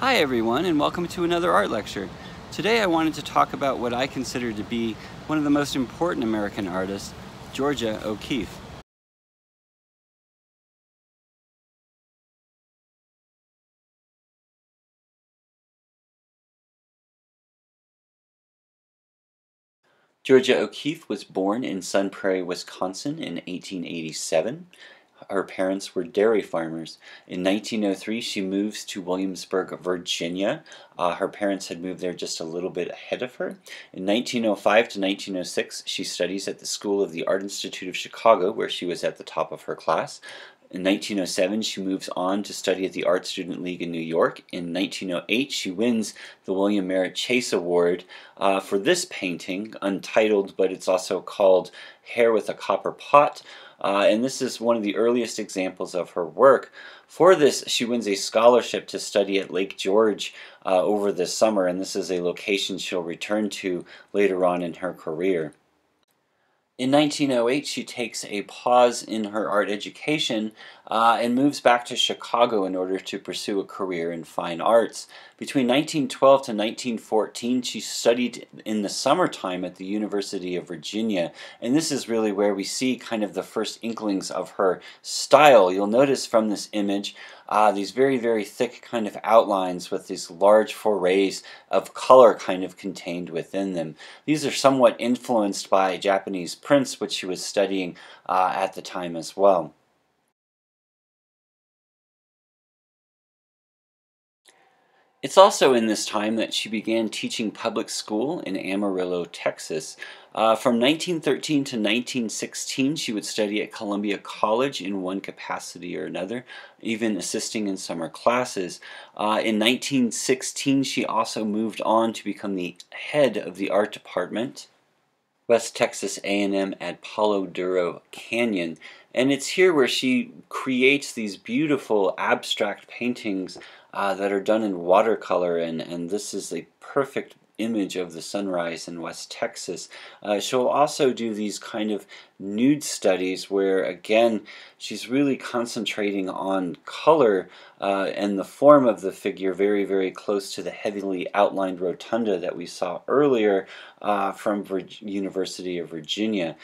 Hi everyone, and welcome to another art lecture. Today I wanted to talk about what I consider to be one of the most important American artists, Georgia O'Keeffe. Georgia O'Keeffe was born in Sun Prairie, Wisconsin in 1887. Her parents were dairy farmers. In 1903, she moves to Williamsburg, Virginia. Her parents had moved there just a little bit ahead of her. In 1905 to 1906, she studies at the School of the Art Institute of Chicago, where she was at the top of her class. In 1907, she moves on to study at the Art Student League in New York. In 1908, she wins the William Merritt Chase Award for this painting, untitled, but it's also called Hair with a Copper Pot. And this is one of the earliest examples of her work. For this, she wins a scholarship to study at Lake George over the summer, and this is a location she'll return to later on in her career. In 1908, she takes a pause in her art education and moves back to Chicago in order to pursue a career in fine arts. Between 1912 to 1914, she studied in the summertime at the University of Virginia, and this is really where we see kind of the first inklings of her style. You'll notice from this image these very, very thick kind of outlines with these large forays of color kind of contained within them. These are somewhat influenced by Japanese prints, which she was studying at the time as well. It's also in this time that she began teaching public school in Amarillo, Texas. From 1913 to 1916, she would study at Columbia College in one capacity or another, even assisting in summer classes. In 1916, she also moved on to become the head of the art department, West Texas A&M at Palo Duro Canyon. And it's here where she creates these beautiful abstract paintings that are done in watercolor, and this is a perfect image of the sunrise in West Texas. She'll also do these kind of nude studies where, again, she's really concentrating on color and the form of the figure, very, very close to the heavily outlined rotunda that we saw earlier from University of Virginia.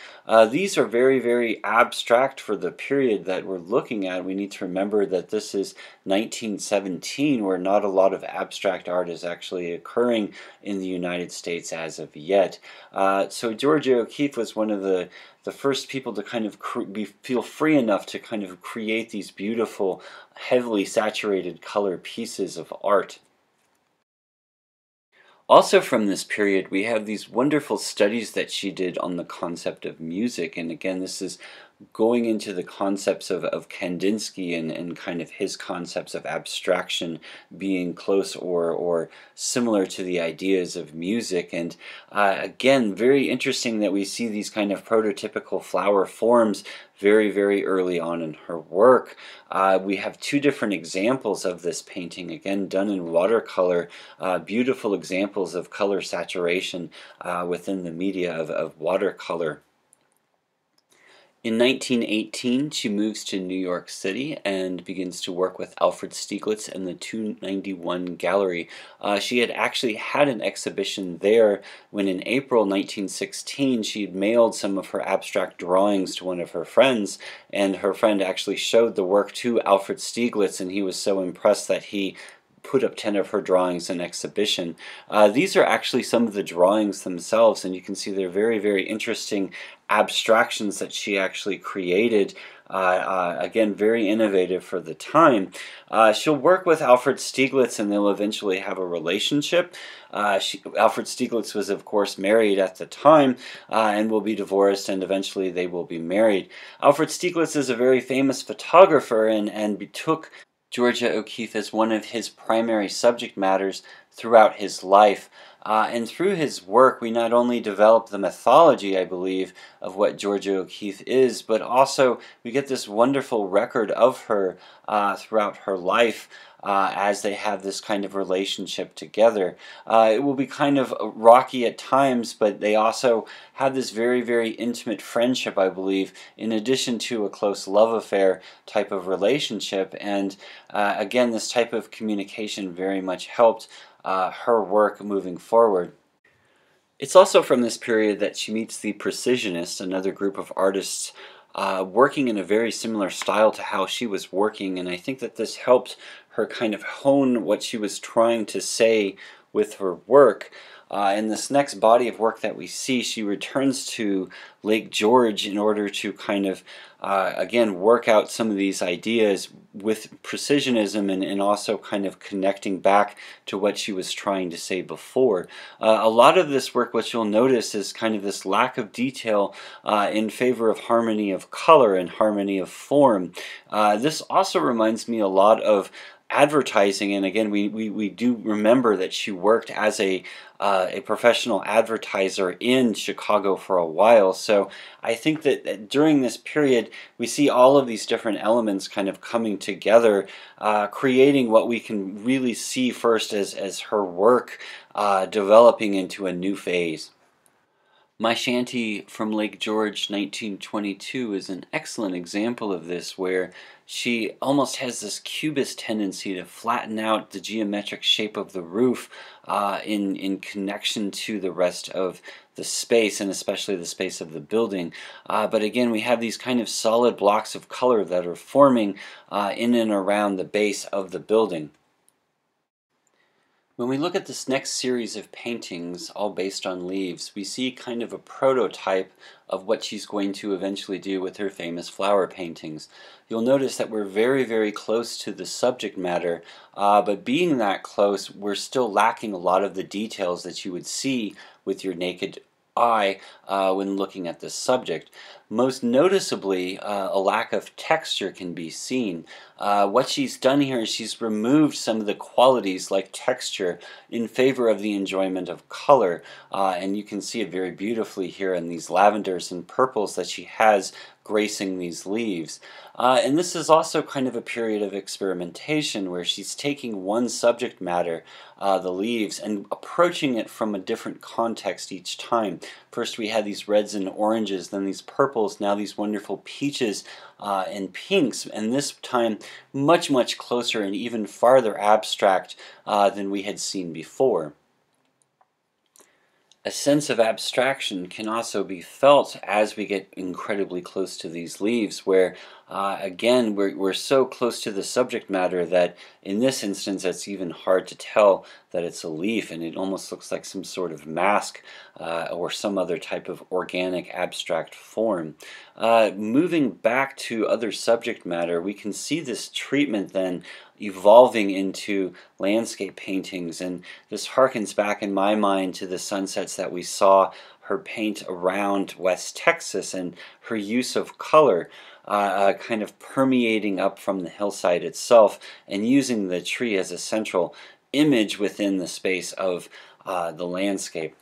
These are very, very abstract for the period that we're looking at. We need to remember that this is 1917, where not a lot of abstract art is actually occurring in the United States as of yet. So Georgia O'Keeffe was one of the first people to kind of feel free enough to kind of create these beautiful, heavily saturated color pieces of art. Also from this period, we have these wonderful studies that she did on the concept of music, and again, this is going into the concepts of Kandinsky and kind of his concepts of abstraction being close or similar to the ideas of music. And again, very interesting that we see these kind of prototypical flower forms very, very early on in her work. We have two different examples of this painting, again done in watercolor, beautiful examples of color saturation within the media of watercolor. In 1918, she moves to New York City and begins to work with Alfred Stieglitz and the 291 Gallery. She had actually had an exhibition there when in April 1916 she had mailed some of her abstract drawings to one of her friends, and her friend actually showed the work to Alfred Stieglitz, and he was so impressed that he put up 10 of her drawings in exhibition. These are actually some of the drawings themselves, and you can see they're very, very interesting abstractions that she actually created. Again, very innovative for the time. She'll work with Alfred Stieglitz, and they'll eventually have a relationship. Alfred Stieglitz was, of course, married at the time and will be divorced, and eventually they will be married. Alfred Stieglitz is a very famous photographer and took Georgia O'Keeffe as one of his primary subject matters throughout his life. And through his work, we not only develop the mythology, I believe, of what Georgia O'Keeffe is, but also we get this wonderful record of her throughout her life as they have this kind of relationship together. It will be kind of rocky at times, but they also have this very, very intimate friendship, I believe, in addition to a close love affair type of relationship. And again, this type of communication very much helped her work moving forward. It's also from this period that she meets the Precisionist, another group of artists working in a very similar style to how she was working, and I think that this helped her kind of hone what she was trying to say with her work. In this next body of work that we see, she returns to Lake George in order to kind of, again, work out some of these ideas with precisionism and also kind of connecting back to what she was trying to say before. A lot of this work, what you'll notice, is kind of this lack of detail in favor of harmony of color and harmony of form. This also reminds me a lot of advertising, and again, we do remember that she worked as a professional advertiser in Chicago for a while. So I think that during this period we see all of these different elements kind of coming together, creating what we can really see first as her work developing into a new phase. My Shanty from Lake George 1922 is an excellent example of this, where she almost has this cubist tendency to flatten out the geometric shape of the roof in connection to the rest of the space, and especially the space of the building. But again, we have these kind of solid blocks of color that are forming in and around the base of the building. When we look at this next series of paintings, all based on leaves, we see kind of a prototype of what she's going to eventually do with her famous flower paintings. You'll notice that we're very, very close to the subject matter, but being that close, we're still lacking a lot of the details that you would see with your naked eye when looking at this subject. Most noticeably, a lack of texture can be seen. What she's done here is she's removed some of the qualities like texture in favor of the enjoyment of color, and you can see it very beautifully here in these lavenders and purples that she has gracing these leaves. And this is also kind of a period of experimentation where she's taking one subject matter, the leaves, and approaching it from a different context each time. First we had these reds and oranges, then these purples, now these wonderful peaches and pinks, and this time much, much closer and even farther abstract than we had seen before. A sense of abstraction can also be felt as we get incredibly close to these leaves, where again we're so close to the subject matter that in this instance it's even hard to tell that it's a leaf, and it almost looks like some sort of mask or some other type of organic abstract form. Moving back to other subject matter, we can see this treatment then evolving into landscape paintings, and this harkens back in my mind to the sunsets that we saw her paint around West Texas, and her use of color kind of permeating up from the hillside itself and using the tree as a central image within the space of the landscape.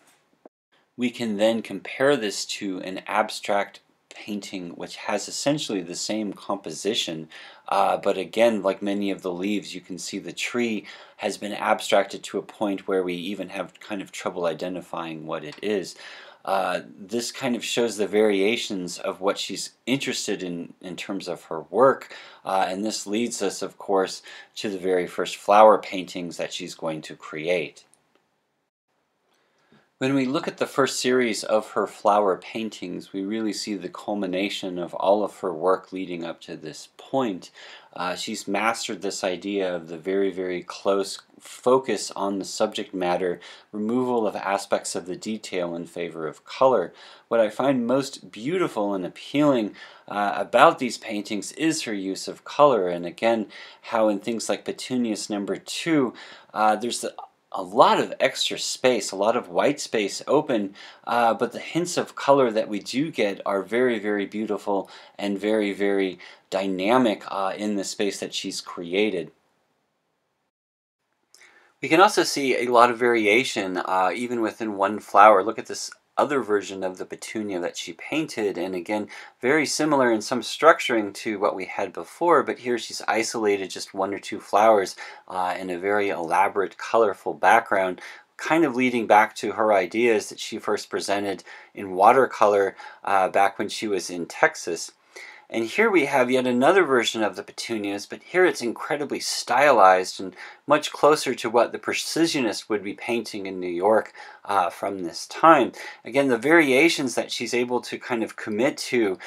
We can then compare this to an abstract painting which has essentially the same composition, but again, like many of the leaves, you can see the tree has been abstracted to a point where we even have kind of trouble identifying what it is. This kind of shows the variations of what she's interested in terms of her work, and this leads us, of course, to the very first flower paintings that she's going to create. When we look at the first series of her flower paintings, we really see the culmination of all of her work leading up to this point. She's mastered this idea of the very, very close focus on the subject matter, removal of aspects of the detail in favor of color. What I find most beautiful and appealing about these paintings is her use of color, and again, how in things like Petunias #2, there's a lot of extra space, a lot of white space open, but the hints of color that we do get are very, very beautiful and very, very dynamic in the space that she's created. We can also see a lot of variation even within one flower. Look at this other version of the petunia that she painted, and again, very similar in some structuring to what we had before, but here she's isolated just one or two flowers in a very elaborate, colorful background, kind of leading back to her ideas that she first presented in watercolor back when she was in Texas. And here we have yet another version of the petunias, but here it's incredibly stylized and much closer to what the Precisionist would be painting in New York from this time. Again, the variations that she's able to kind of commit to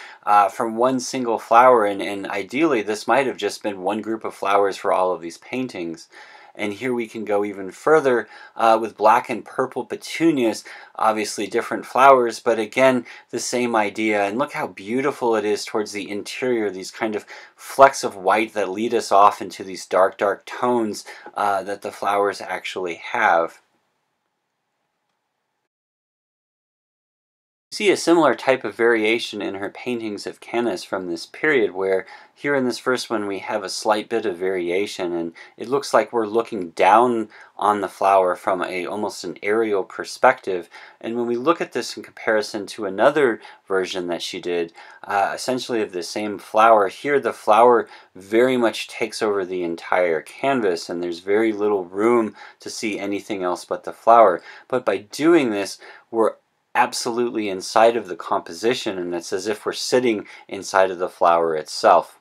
from one single flower, and ideally this might have just been one group of flowers for all of these paintings. And here we can go even further with black and purple petunias, obviously different flowers, but again, the same idea. And look how beautiful it is towards the interior, these kind of flecks of white that lead us off into these dark, dark tones that the flowers actually have. See a similar type of variation in her paintings of Canis from this period, where here in this first one we have a slight bit of variation, and it looks like we're looking down on the flower from almost an aerial perspective. And when we look at this in comparison to another version that she did, essentially of the same flower, here the flower very much takes over the entire canvas, and there's very little room to see anything else but the flower. But by doing this, we're absolutely inside of the composition, and it's as if we're sitting inside of the flower itself.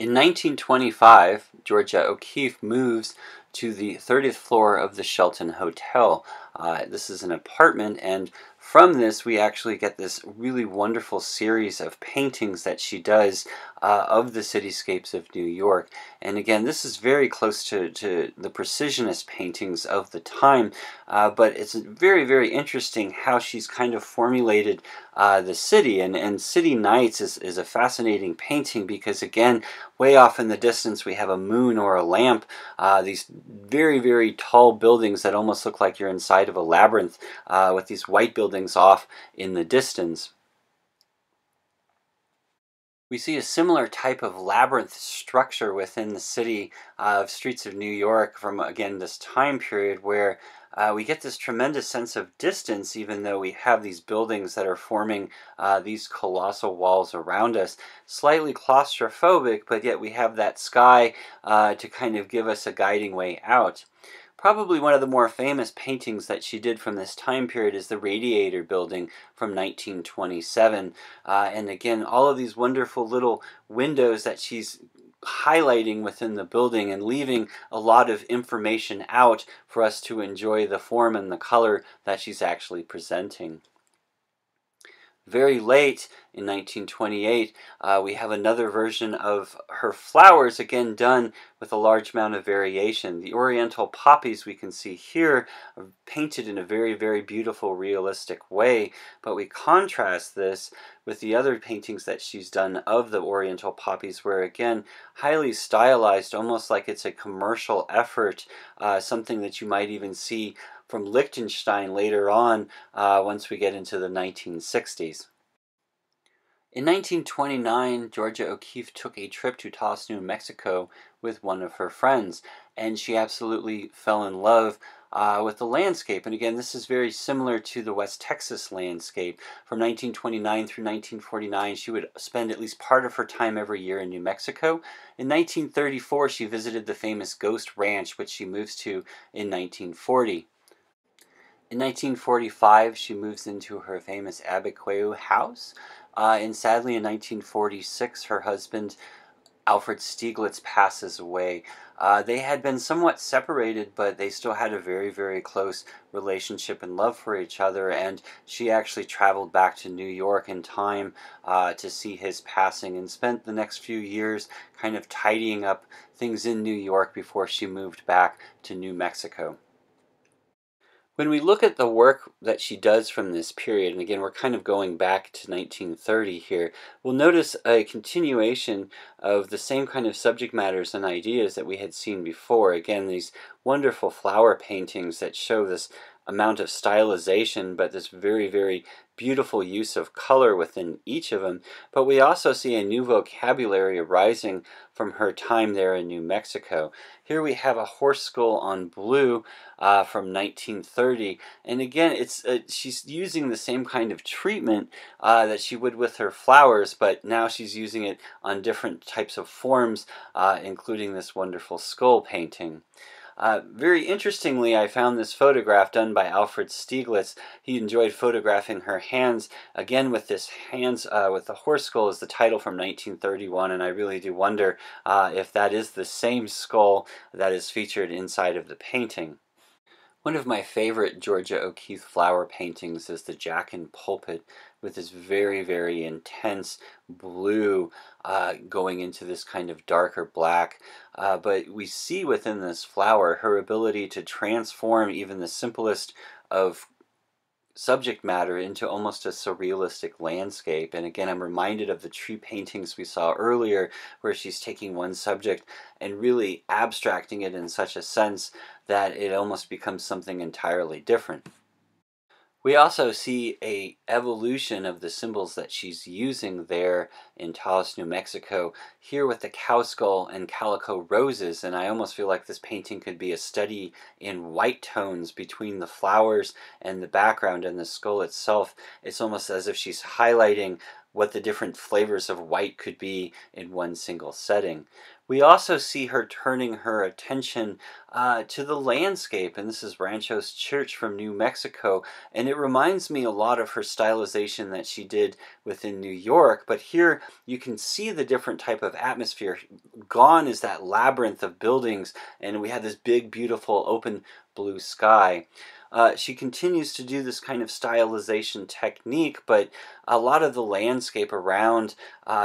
In 1925, Georgia O'Keeffe moves to the 30th floor of the Shelton Hotel. This is an apartment, and from this we actually get this really wonderful series of paintings that she does of the cityscapes of New York. And again, this is very close to the Precisionist paintings of the time, but it's very, very interesting how she's kind of formulated the city. And City Nights is a fascinating painting because, again, way off in the distance we have a moon or a lamp, these very, very tall buildings that almost look like you're inside of a labyrinth with these white buildings off in the distance. We see a similar type of labyrinth structure within the city of streets of New York from, again, this time period where we get this tremendous sense of distance, even though we have these buildings that are forming these colossal walls around us. Slightly claustrophobic, but yet we have that sky to kind of give us a guiding way out. Probably one of the more famous paintings that she did from this time period is the Radiator Building from 1927. And again, all of these wonderful little windows that she's highlighting within the building and leaving a lot of information out for us to enjoy the form and the color that she's actually presenting. Very late in 1928, we have another version of her flowers, again done with a large amount of variation. The Oriental Poppies we can see here are painted in a very, very beautiful, realistic way, but we contrast this with the other paintings that she's done of the Oriental Poppies, where again, highly stylized, almost like it's a commercial effort, something that you might even see from Liechtenstein later on once we get into the 1960s. In 1929, Georgia O'Keeffe took a trip to Taos, New Mexico with one of her friends, and she absolutely fell in love with the landscape. And again, this is very similar to the West Texas landscape. From 1929 through 1949, she would spend at least part of her time every year in New Mexico. In 1934, she visited the famous Ghost Ranch, which she moves to in 1940. In 1945, she moves into her famous Abiquiu house, and sadly in 1946, her husband, Alfred Stieglitz, passes away. They had been somewhat separated, but they still had a very, very close relationship and love for each other, and she actually traveled back to New York in time to see his passing and spent the next few years kind of tidying up things in New York before she moved back to New Mexico. When we look at the work that she does from this period, and again we're kind of going back to 1930 here, we'll notice a continuation of the same kind of subject matters and ideas that we had seen before. Again, these wonderful flower paintings that show this amount of stylization, but this very, very beautiful use of color within each of them. But we also see a new vocabulary arising from her time there in New Mexico. Here we have a horse skull on blue from 1930, and again, she's using the same kind of treatment that she would with her flowers, but now she's using it on different types of forms, including this wonderful skull painting. Very interestingly, I found this photograph done by Alfred Stieglitz. He enjoyed photographing her hands, again with this hands with the horse skull is the title from 1931, and I really do wonder if that is the same skull that is featured inside of the painting. One of my favorite Georgia O'Keeffe flower paintings is the Jaqen pulpit, with this very, very intense blue going into this kind of darker black. But we see within this flower her ability to transform even the simplest of subject matter into almost a surrealistic landscape. And again, I'm reminded of the tree paintings we saw earlier, where she's taking one subject and really abstracting it in such a sense that it almost becomes something entirely different. We also see a evolution of the symbols that she's using there in Taos, New Mexico, here with the cow skull and calico roses, and I almost feel like this painting could be a study in white tones between the flowers and the background and the skull itself. It's almost as if she's highlighting what the different flavors of white could be in one single setting. We also see her turning her attention to the landscape, and this is Rancho's Church from New Mexico, and it reminds me a lot of her stylization that she did within New York, but here you can see the different type of atmosphere. Gone is that labyrinth of buildings, and we have this big, beautiful, open blue sky. She continues to do this kind of stylization technique, but a lot of the landscape around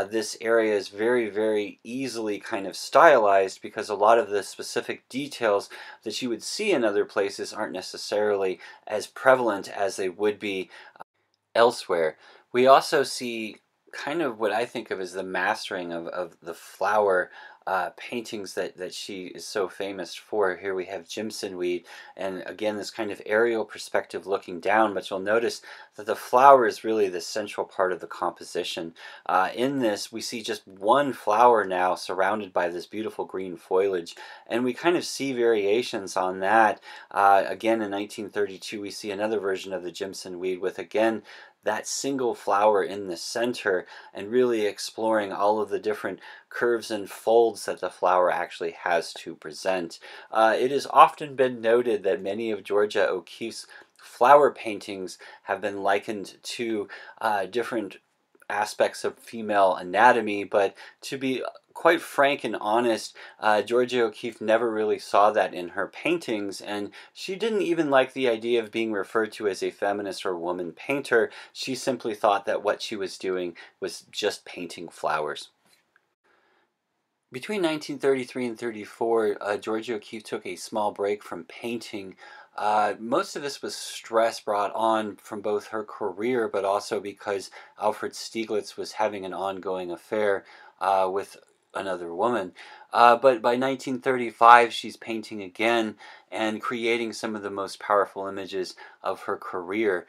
this area is very, very easily kind of stylized, because a lot of the specific details that you would see in other places aren't necessarily as prevalent as they would be elsewhere. We also see kind of what I think of as the mastering of the flower paintings that she is so famous for. Here we have Jimson weed, and again this kind of aerial perspective looking down, but you'll notice that the flower is really the central part of the composition. In this, we see just one flower now surrounded by this beautiful green foliage, and we kind of see variations on that. Again, in 1932, we see another version of the Jimson weed with, again, that single flower in the center, and really exploring all of the different curves and folds that the flower actually has to present. It has often been noted that many of Georgia O'Keeffe's flower paintings have been likened to different aspects of female anatomy, but to be quite frank and honest, Georgia O'Keeffe never really saw that in her paintings, and she didn't even like the idea of being referred to as a feminist or woman painter. She simply thought that what she was doing was just painting flowers. Between 1933 and 34, Georgia O'Keeffe took a small break from painting. Most of this was stress brought on from both her career, but also because Alfred Stieglitz was having an ongoing affair with another woman. But by 1935, she's painting again and creating some of the most powerful images of her career.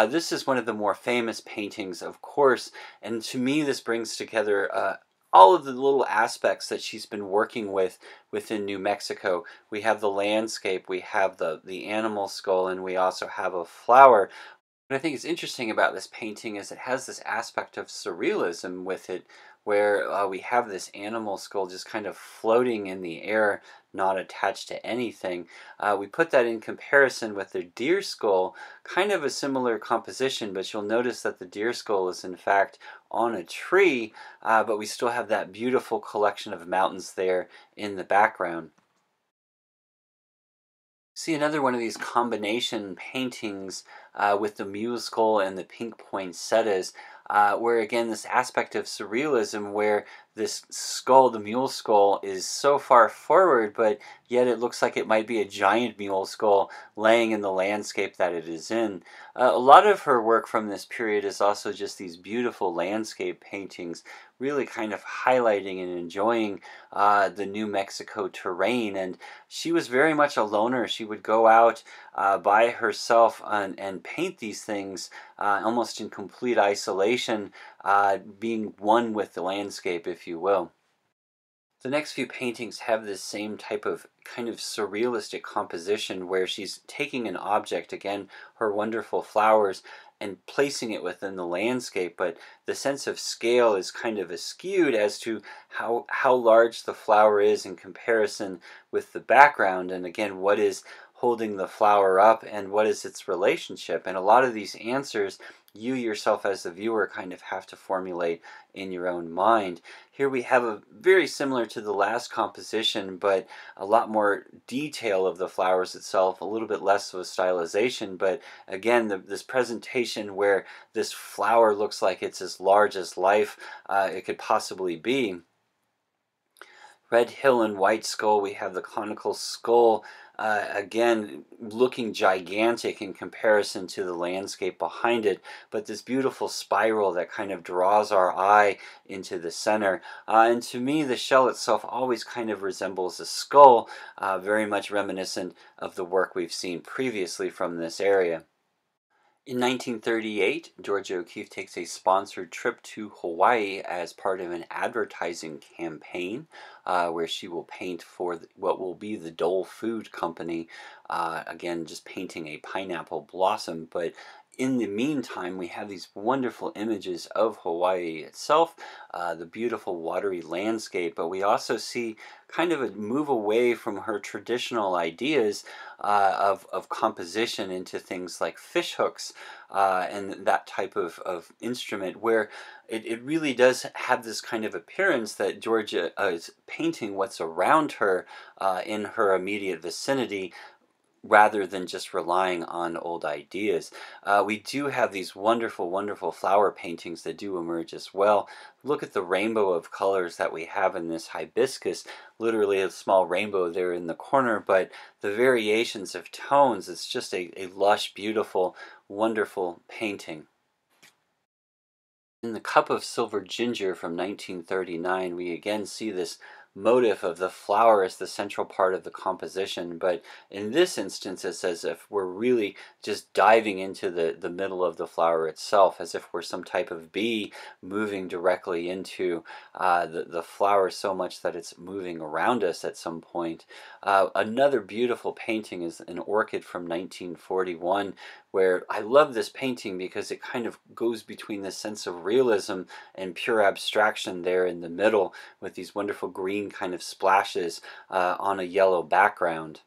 This is one of the more famous paintings, of course, and to me this brings together all of the little aspects that she's been working with within New Mexico. We have the landscape, we have the animal skull, and we also have a flower. What I think is interesting about this painting is it has this aspect of surrealism with it, where we have this animal skull just kind of floating in the air, not attached to anything. We put that in comparison with the deer skull, kind of a similar composition, but you'll notice that the deer skull is in fact on a tree, but we still have that beautiful collection of mountains there in the background. See another one of these combination paintings with the Mule Skull and the pink poinsettias. where again this aspect of surrealism where this skull, the mule skull, is so far forward, but yet it looks like it might be a giant mule skull laying in the landscape that it is in. A lot of her work from this period is also just these beautiful landscape paintings, really kind of highlighting and enjoying the New Mexico terrain. And she was very much a loner. She would go out by herself and paint these things almost in complete isolation, being one with the landscape, if you will. The next few paintings have this same type of kind of surrealistic composition where she's taking an object, again, her wonderful flowers, and placing it within the landscape, but the sense of scale is kind of skewed as to how large the flower is in comparison with the background, and again, what is holding the flower up and what is its relationship. And a lot of these answers you yourself as the viewer kind of have to formulate in your own mind. Here we have a very similar to the last composition, but a lot more detail of the flowers itself, a little bit less of a stylization, but again, this presentation where this flower looks like it's as large as life it could possibly be. Red Hill and White Skull, we have the conical skull, again, looking gigantic in comparison to the landscape behind it, but this beautiful spiral that kind of draws our eye into the center. And to me, the shell itself always kind of resembles a skull, very much reminiscent of the work we've seen previously from this area. In 1938, Georgia O'Keeffe takes a sponsored trip to Hawaii as part of an advertising campaign where she will paint for what will be the Dole Food Company. Again, just painting a pineapple blossom, but in the meantime, we have these wonderful images of Hawaii itself, the beautiful watery landscape, but we also see kind of a move away from her traditional ideas of composition into things like fish hooks and that type of instrument, where it really does have this kind of appearance that Georgia is painting what's around her in her immediate vicinity, rather than just relying on old ideas. We do have these wonderful, wonderful flower paintings that do emerge as well. Look at the rainbow of colors that we have in this hibiscus, literally a small rainbow there in the corner, but the variations of tones, it's just a lush, beautiful, wonderful painting. In the Cup of Silver Ginger from 1939, we again see this motif of the flower as the central part of the composition, but in this instance it's as if we're really just diving into the middle of the flower itself, as if we're some type of bee moving directly into the flower so much that it's moving around us at some point. Another beautiful painting is an Orchid from 1941, where I love this painting because it kind of goes between the sense of realism and pure abstraction there in the middle, with these wonderful green kind of splashes on a yellow background.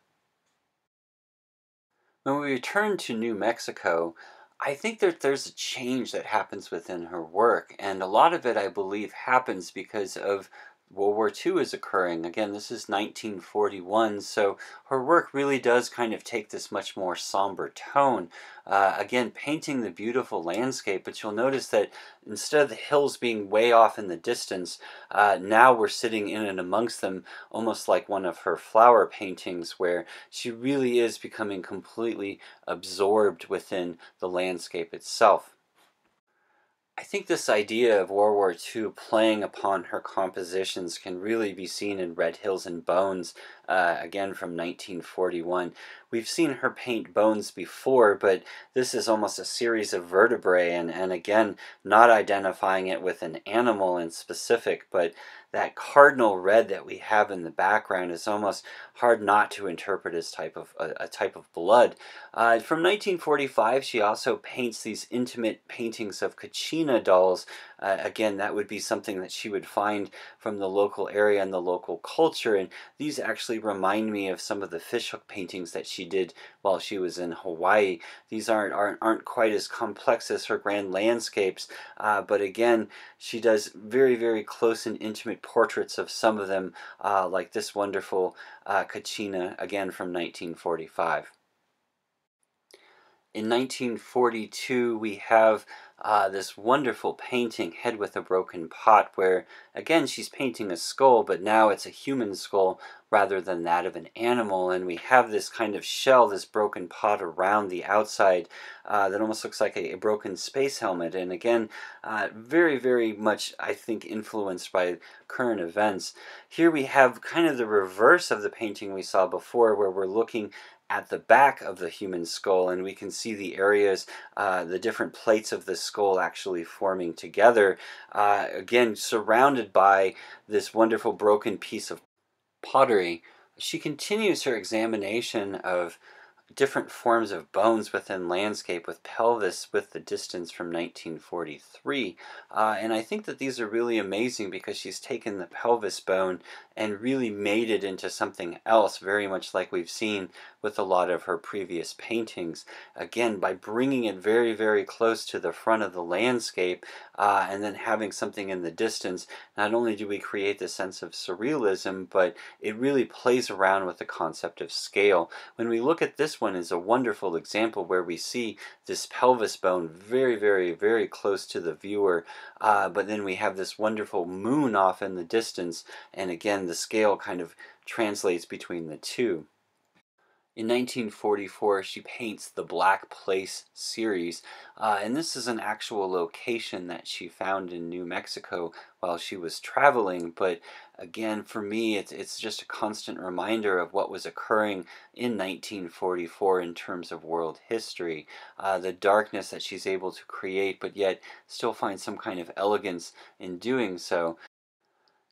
When we return to New Mexico, I think that there's a change that happens within her work, and a lot of it, I believe, happens because of World War II is occurring. Again, this is 1941, so her work really does kind of take this much more somber tone. Again, painting the beautiful landscape, but you'll notice that instead of the hills being way off in the distance, now we're sitting in and amongst them, almost like one of her flower paintings, where she really is becoming completely absorbed within the landscape itself. I think this idea of World War II playing upon her compositions can really be seen in Red Hills and Bones, again from 1941. We've seen her paint bones before, but this is almost a series of vertebrae, and again, not identifying it with an animal in specific, but that cardinal red that we have in the background is almost hard not to interpret as a type of blood. From 1945, she also paints these intimate paintings of Kachina dolls. Again, that would be something that she would find from the local area and the local culture, and these actually remind me of some of the fishhook paintings that she did while she was in Hawaii. These aren't quite as complex as her grand landscapes, but again, she does very, very close and intimate portraits of some of them, like this wonderful Kachina, again from 1945. In 1942, we have this wonderful painting, Head with a Broken Pot, where again she's painting a skull, but now it's a human skull rather than that of an animal. And we have this kind of shell, this broken pot around the outside that almost looks like a broken space helmet. And again, very, very much, I think, influenced by current events. Here we have kind of the reverse of the painting we saw before, where we're looking at the back of the human skull, and we can see the areas, the different plates of the skull actually forming together, again surrounded by this wonderful broken piece of pottery. She continues her examination of different forms of bones within landscape with Pelvis with the distance from 1943. And I think that these are really amazing because she's taken the pelvis bone and really made it into something else, very much like we've seen with a lot of her previous paintings. Again, by bringing it very, very close to the front of the landscape and then having something in the distance, not only do we create the sense of surrealism, but it really plays around with the concept of scale. When we look at this one, is a wonderful example where we see this pelvis bone very, very, very close to the viewer, but then we have this wonderful moon off in the distance, and again the scale kind of translates between the two. In 1944, she paints the Black Place series, and this is an actual location that she found in New Mexico while she was traveling. But again, for me, it's just a constant reminder of what was occurring in 1944 in terms of world history. The darkness that she's able to create, but yet still find some kind of elegance in doing so.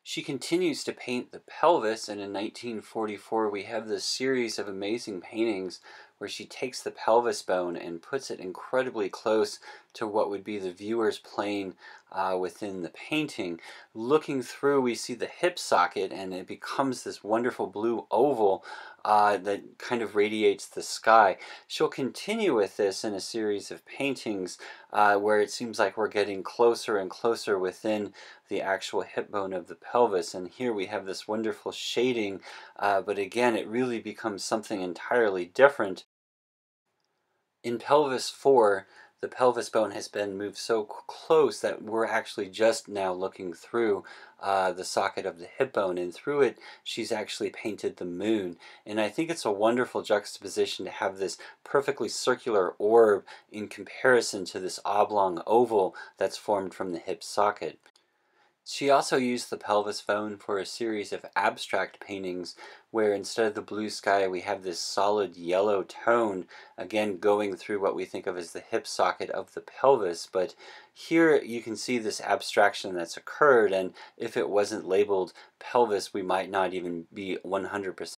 She continues to paint the pelvis, and in 1944 we have this series of amazing paintings where she takes the pelvis bone and puts it incredibly close to what would be the viewer's plane within the painting. Looking through, we see the hip socket, and it becomes this wonderful blue oval that kind of radiates the sky. She'll continue with this in a series of paintings where it seems like we're getting closer and closer within the actual hip bone of the pelvis. And here we have this wonderful shading, but again, it really becomes something entirely different. In pelvis 4, the pelvis bone has been moved so close that we're actually just now looking through the socket of the hip bone, and through it she's actually painted the moon. And I think it's a wonderful juxtaposition to have this perfectly circular orb in comparison to this oblong oval that's formed from the hip socket. She also used the pelvis bone for a series of abstract paintings where instead of the blue sky we have this solid yellow tone, again going through what we think of as the hip socket of the pelvis. But here you can see this abstraction that's occurred, and if it wasn't labeled pelvis we might not even be 100%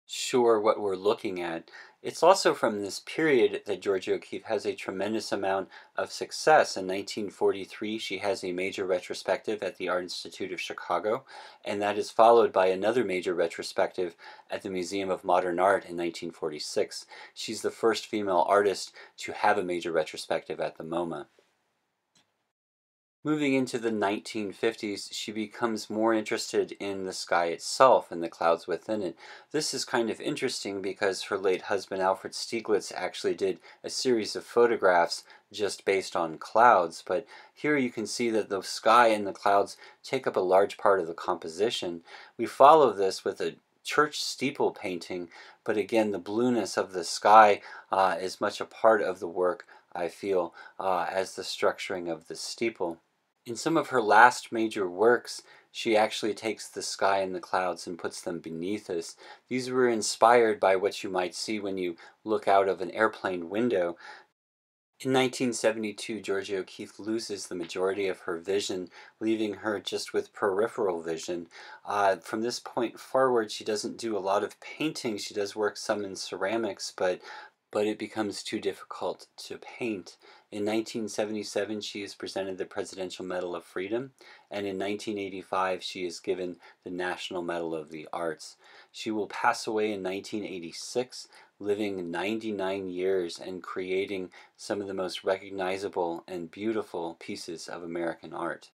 sure what we're looking at. It's also from this period that Georgia O'Keeffe has a tremendous amount of success. In 1943, she has a major retrospective at the Art Institute of Chicago, and that is followed by another major retrospective at the Museum of Modern Art in 1946. She's the first female artist to have a major retrospective at the MoMA. Moving into the 1950s, she becomes more interested in the sky itself and the clouds within it. This is kind of interesting because her late husband Alfred Stieglitz actually did a series of photographs just based on clouds, but here you can see that the sky and the clouds take up a large part of the composition. We follow this with a church steeple painting, but again the blueness of the sky is much a part of the work, I feel, as the structuring of the steeple. In some of her last major works, she actually takes the sky and the clouds and puts them beneath us. These were inspired by what you might see when you look out of an airplane window. In 1972, Georgia O'Keeffe loses the majority of her vision, leaving her just with peripheral vision. From this point forward, she doesn't do a lot of painting. She does work some in ceramics, but it becomes too difficult to paint. In 1977, she is presented the Presidential Medal of Freedom, and in 1985, she is given the National Medal of the Arts. She will pass away in 1986, living 99 years and creating some of the most recognizable and beautiful pieces of American art.